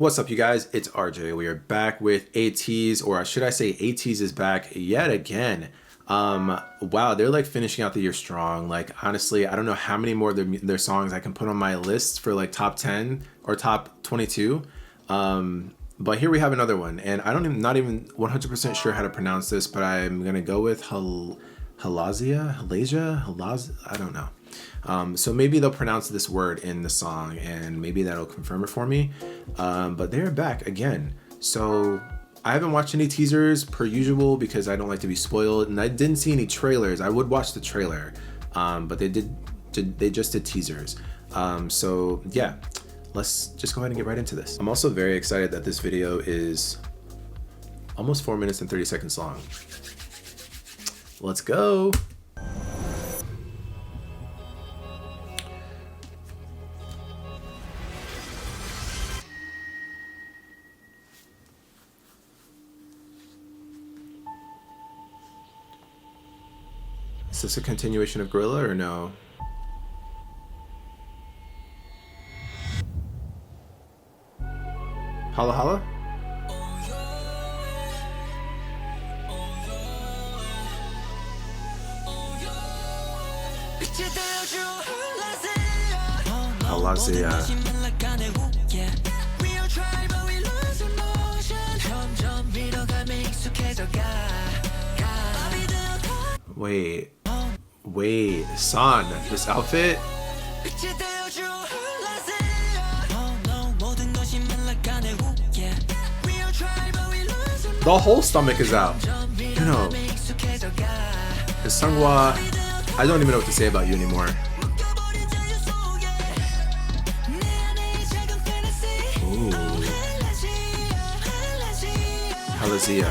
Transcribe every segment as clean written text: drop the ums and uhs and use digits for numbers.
What's up, you guys? It's RJ. We are back with ATEEZ, or should I say ATEEZ is back yet again. Wow, they're like finishing out the year strong. Like, honestly, I don't know how many more of their songs I can put on my list for like top 10 or top 22. But here we have another one, and not even 100% sure how to pronounce this, but I'm gonna go with HALAZIA, I don't know. So maybe they'll pronounce this word in the song, and maybe that'll confirm it for me. But they're back again. So I haven't watched any teasers per usual because I don't like to be spoiled, and I didn't see any trailers. I would watch the trailer, but they just did teasers. So yeah, let's just go ahead and get right into this. I'm also very excited that this video is almost 4 minutes and 30 seconds long. Let's go. Is this a continuation of Gorilla or no? Hala Hala? HALAZIA. Wait, San, this outfit? The whole stomach is out. You know, the Sungwa, I don't even know what to say about you anymore. Ooh. HALAZIA.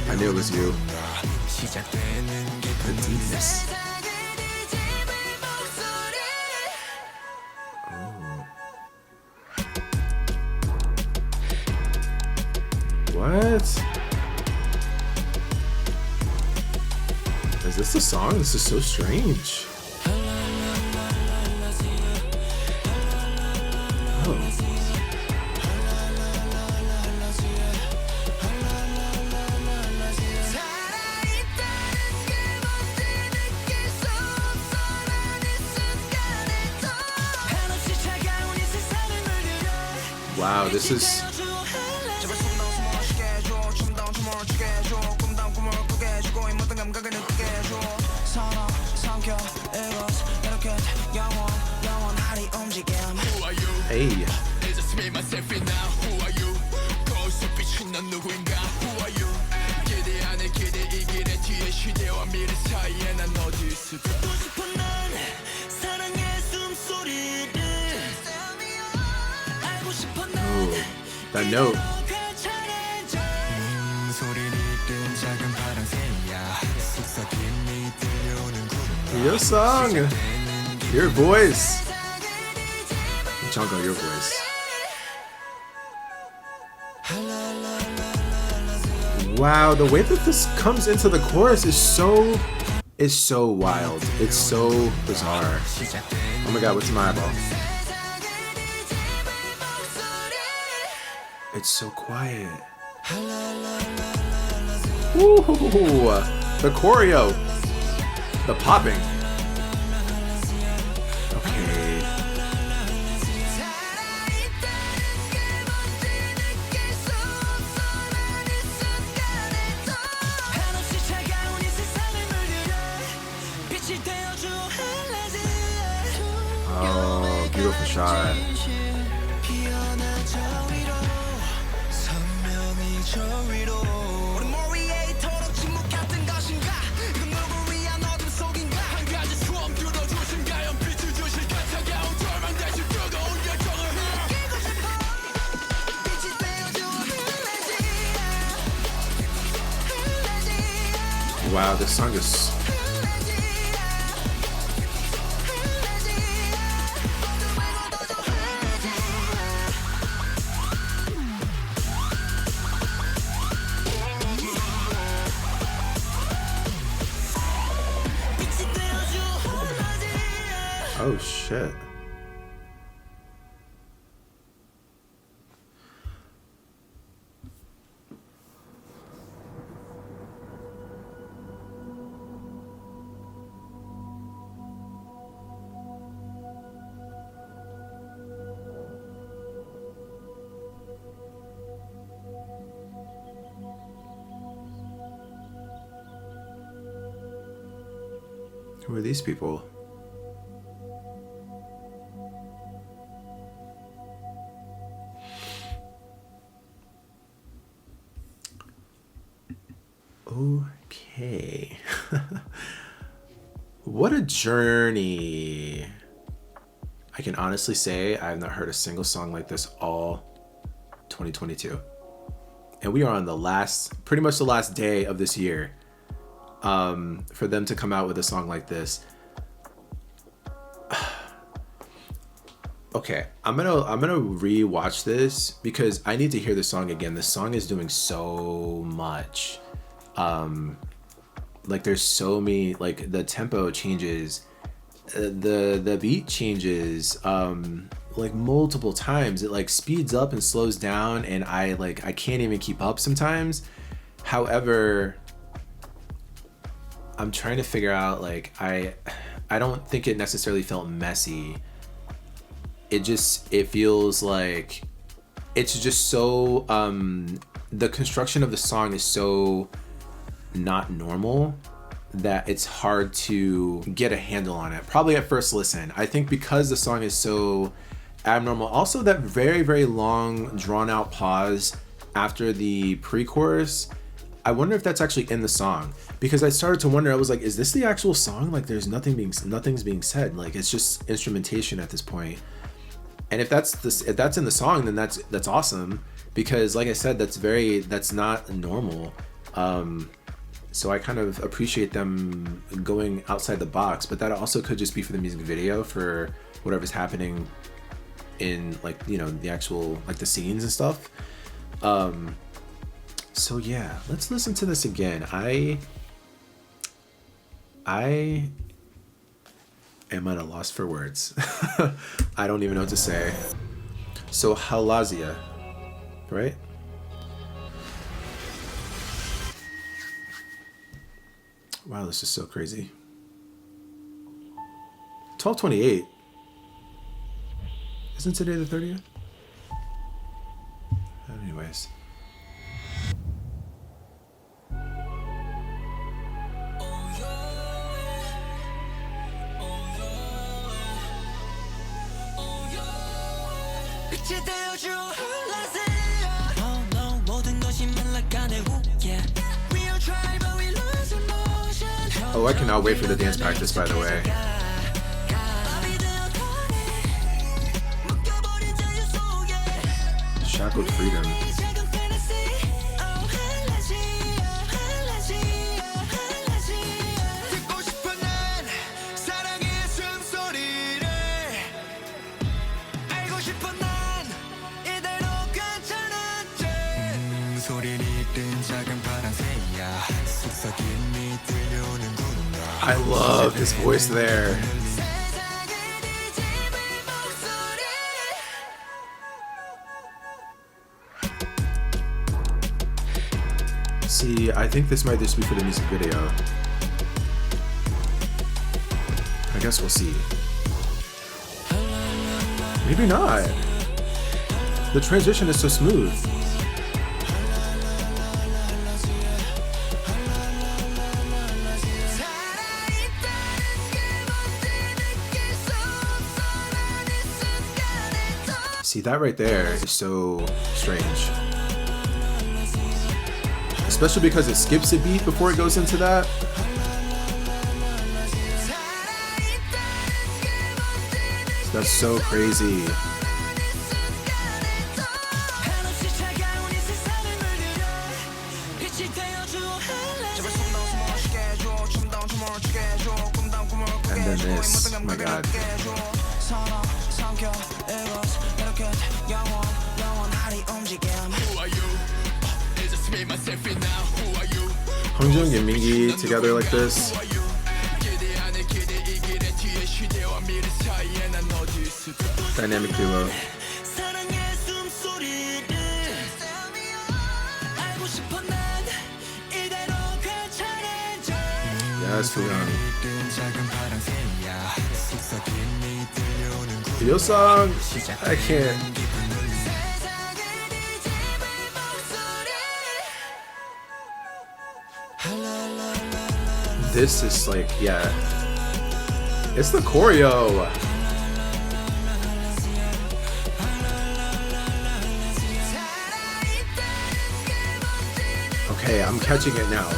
I knew it was you. ATEEZ. What? Is this a song? This is so strange. Wow, this is... Hey. That note. Your song, your voice. Jungle, your voice. Wow, the way that this comes into the chorus is so wild. It's so bizarre. Oh my god, what's in my eyeball? It's so quiet. Ooh, the choreo, the popping. Okay. Oh, beautiful shot. Wow, this song is... Oh shit. Who are these people? Okay. What a journey. I can honestly say I have not heard a single song like this all 2022. And we are on the last, pretty much the last day of this year. For them to come out with a song like this. Okay, I'm gonna re-watch this because I need to hear the song again. The song is doing so much. Like there's so many, like the tempo changes, the beat changes, like multiple times. It like speeds up and slows down, and I can't even keep up sometimes. However, I'm trying to figure out, like, I don't think it necessarily felt messy. It feels like it's just so, the construction of the song is so not normal that it's hard to get a handle on it. Probably at first listen. I think because the song is so abnormal. Also that very, very long drawn out pause after the pre-chorus. I wonder if that's actually in the song, because I started to wonder. I was like, is this the actual song? Like there's nothing's being said. Like it's just instrumentation at this point. And if that's in the song, then that's awesome, because like I said, that's not normal. So I kind of appreciate them going outside the box, but that also could just be for the music video, for whatever's happening in, like, you know, the actual, like the scenes and stuff. So yeah, let's listen to this again. I am at a loss for words. I don't even know what to say. So HALAZIA, right? Wow, this is so crazy. 12/28. Isn't today the 30th? Anyways. Oh, I cannot wait for the dance practice, by the way. Shackled Freedom. I love his voice there. See, I think this might just be for the music video. I guess we'll see. Maybe not. The transition is so smooth. See, that right there is so strange. Especially because it skips a beat before it goes into that. That's so crazy. And then this, oh my God. Hongjoong and Mingi together like this. Dynamic duo. Yes, Fugan. Video song. I can't. This is like, yeah. It's the choreo. Okay, I'm catching it now.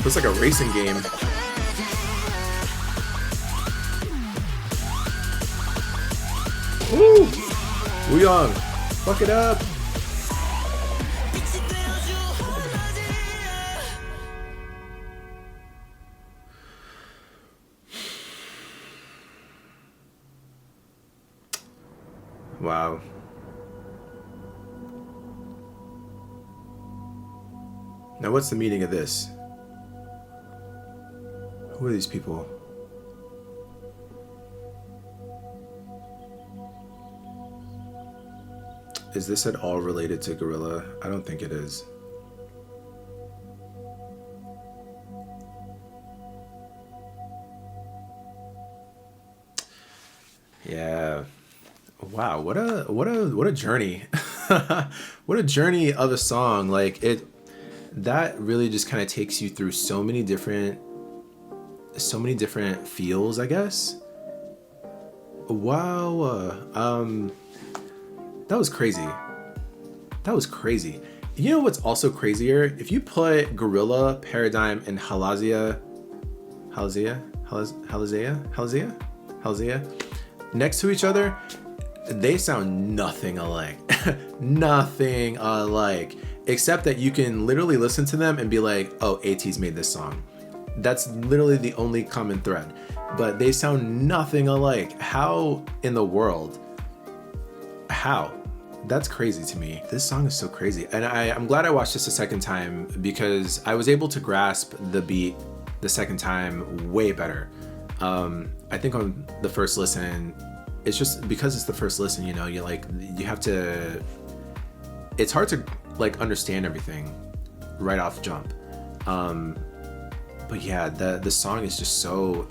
Looks like a racing game. Woo! Woo-young, fuck it up. Wow. Now what's the meaning of this? Who are these people? Is this at all related to Gorilla? I don't think it is. Yeah. Wow, what a journey. What a journey of a song. Like that really just kind of takes you through so many different feels, I guess. Wow. That was crazy. That was crazy. You know what's also crazier? If you put Gorilla, Paradigm, and HALAZIA next to each other, they sound nothing alike. Nothing alike. Except that you can literally listen to them and be like, oh, ATEEZ made this song. That's literally the only common thread. But they sound nothing alike. How in the world? How? That's crazy to me. This song is so crazy. And I'm glad I watched this a second time because I was able to grasp the beat the second time way better. I think on the first listen, it's just because it's the first listen, you know, you have to, it's hard to like understand everything right off jump. But yeah, the song is just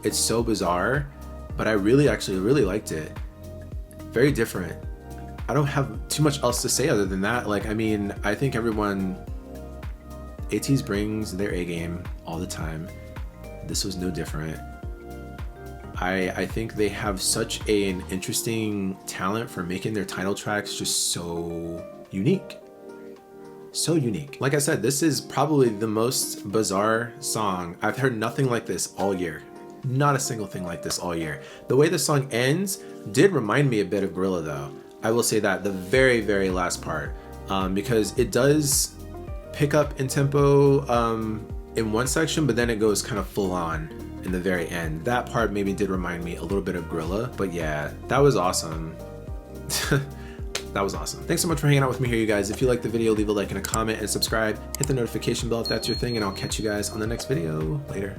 it's so bizarre, but I actually really liked it. Very different. I don't have too much else to say other than that. Like, I mean, I think ATEEZ brings their A game all the time. This was no different. I think they have such an interesting talent for making their title tracks just so unique. So unique. Like I said, this is probably the most bizarre song. I've heard nothing like this all year. Not a single thing like this all year. The way the song ends did remind me a bit of Gorilla though. I will say that, the very, very last part, because it does pick up in tempo in one section, but then it goes kind of full on in the very end. That part maybe did remind me a little bit of Gorilla, but yeah, that was awesome. That was awesome. Thanks so much for hanging out with me here, you guys. If you liked the video, leave a like and a comment and subscribe. Hit the notification bell if that's your thing, and I'll catch you guys on the next video. Later.